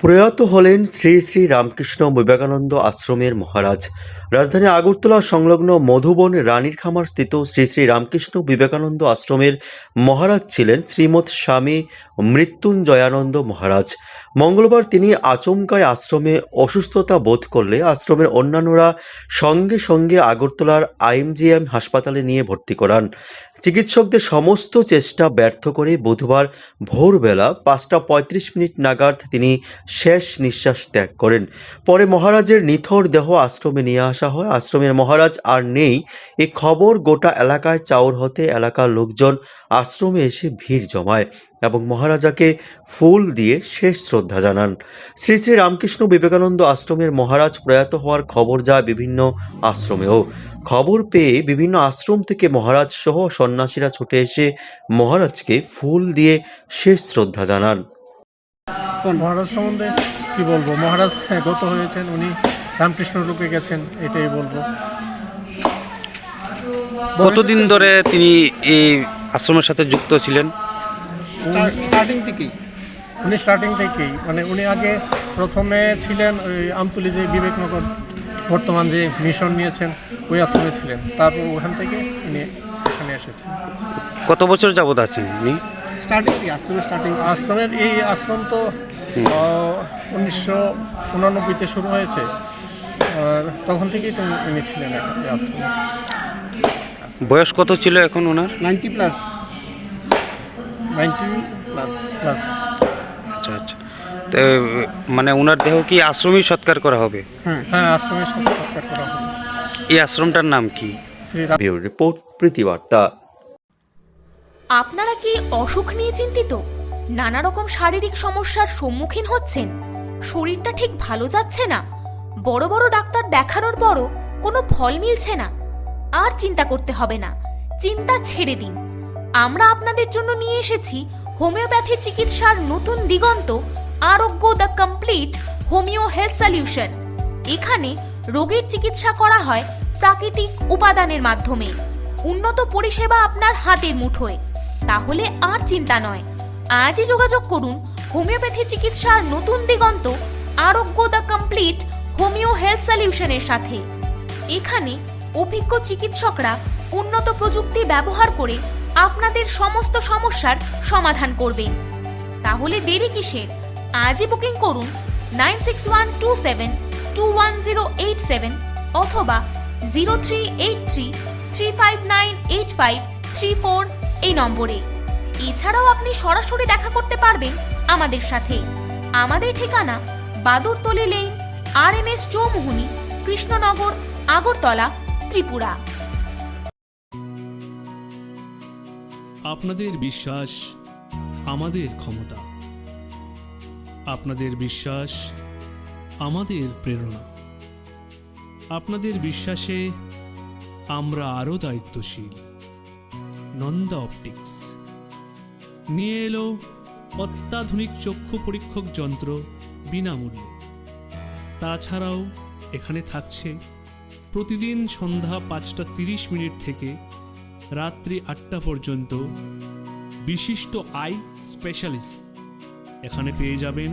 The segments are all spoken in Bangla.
প্রয়াত হলেন শ্রী শ্রী রামকৃষ্ণ বিবেকানন্দ আশ্রমের মহারাজ। রাজধানী আগরতলা সংলগ্ন মধুবন রানীর খামার স্থিত শ্রী শ্রী রামকৃষ্ণ বিবেকানন্দ আশ্রমের মহারাজ ছিলেন শ্রীমৎ স্বামী মৃত্যুঞ্জয়ানন্দ মহারাজ। মঙ্গলবার তিনি আচমকায় আশ্রমে অসুস্থতা বোধ করলে আশ্রমের অন্যান্যরা সঙ্গে সঙ্গে আগরতলার আইএমজিএম হাসপাতালে নিয়ে ভর্তি করান। চিকিৎসকদের সমস্ত চেষ্টা ব্যর্থ করে বুধবার ভোরবেলা 5:35 নাগাদ তিনি শেষ নিঃশ্বাস ত্যাগ করেন। পরে মহারাজের নিথর দেহ আশ্রমে নিয়ে আসা হয়। আশ্রমের মহারাজ আর নেই এই খবর গোটা এলাকায় চাউর হতে এলাকার লোকজন আশ্রমে এসে ভিড় জমায় এবং মহারাজাকে ফুল দিয়ে শেষ শ্রদ্ধা জানান। শ্রী শ্রী রামকৃষ্ণ বিবেকানন্দ আশ্রমের মহারাজ প্রয়াত হওয়ার খবর যায় বিভিন্ন আশ্রমেও। খবর পেয়ে বিভিন্ন আশ্রম থেকে মহারাজ সহ সন্ন্যাসীরা ছুটে এসে মহারাজকে ফুল দিয়ে শেষ শ্রদ্ধা জানান। মহারাজ সম্বন্ধে কি বলবো, মহারাজ গত হয়েছেন, উনি রামকৃষ্ণ রূপে গেছেন, এটাই বলবো। কতদিন ধরে তিনি এই আশ্রমের সাথে যুক্ত ছিলেন? স্টার্টিং থেকেই মানে উনি আগে প্রথমে ছিলেন ওই আমতলী যে বিবেকনগর বর্তমান যে মিশন নিয়েছেন ওই আশ্রমে ছিলেন, তারপর ওখান থেকে উনি এখানে এসেছেন। কত বছর যাবত আছেন উনি? আশ্রমের এই আশ্রম তো 1989-তে শুরু হয়েছে, আর তখন থেকেই তো উনি ছিলেন এই আশ্রমে। বয়স কত ছিল এখন ওনার? 90 প্লাস। আচ্ছা আচ্ছা, তো মানে ওনার দেহ কি আশ্রমেই সৎকার করা হবে? হ্যাঁ, আশ্রমে সৎকার করা হবে। এই আশ্রমটার নাম কি? ব্যুরো রিপোর্ট, প্রীতিবার্তা। আপনারা কি অসুখ নিয়ে চিন্তিত? নানা রকম শারীরিক সমস্যার সম্মুখীন হচ্ছেন? শরীরটা ঠিক ভালো যাচ্ছে না? বড় বড় ডাক্তার দেখানোর পরও কোনো ফল মিলছে না? আর চিন্তা করতে হবে না, চিন্তা ছেড়ে দিন। আমরা আপনাদের জন্য নিয়ে এসেছি হোমিওপ্যাথি চিকিৎসার নতুন দিগন্ত, আরোগ্য the complete homeo health solution. এখানে রোগের চিকিৎসা করা হয় প্রাকৃতিক উপাদানের মাধ্যমে। উন্নত পরিষেবা আপনার হাতের মুঠোয়। তাহলে আর চিন্তা নয়, আজই যোগাযোগ করুন হোমিওপ্যাথি চিকিৎসার নতুন দিগন্ত, আরোগ্য দ্য কমপ্লিট হোমিও হেলথ সলিউশনের সাথে। এখানে অভিজ্ঞ চিকিৎসকরা উন্নত প্রযুক্তি ব্যবহার করে আপনাদের সমস্ত সমস্যার সমাধান করবেন। তাহলে দেরি কিসের? আজই বুকিং করুন 9612721087 অথবা 0383359853 এই নম্বরে। এছাড়াও আপনি সরাসরি দেখা করতে পারবেন আমাদের সাথে। আমাদের ঠিকানা বাদুরতলি লেন, RMS চৌমুহনী, কৃষ্ণনগর, আগরতলা, ত্রিপুরা। আপনাদের বিশ্বাস আমাদের ক্ষমতা, আপনাদের বিশ্বাস আমাদের প্রেরণা, আপনাদের বিশ্বাসে আমরা আরও দায়িত্বশীল। নন্দা অপটিক্স নিয়ে এলো অত্যাধুনিক চক্ষু পরীক্ষক যন্ত্র বিনামূল্যে। তাছাড়াও এখানে থাকছে প্রতিদিন সন্ধ্যা 5:30 থেকে রাত্রি 8টা পর্যন্ত বিশিষ্ট আই স্পেশালিস্ট। এখানে পেয়ে যাবেন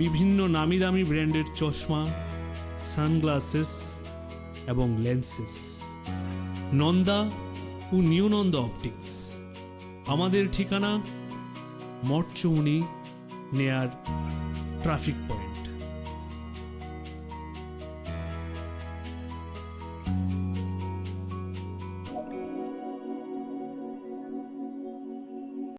বিভিন্ন নামি দামি ব্র্যান্ডের চশমা, সানগ্লাসেস এবং লেন্সেস। নন্দা ও নিউ নন্দা অপটিক্স। আমাদের ঠিকানা মঠচৌমুহনী নেয়ার ট্রাফিক পয়েন্ট।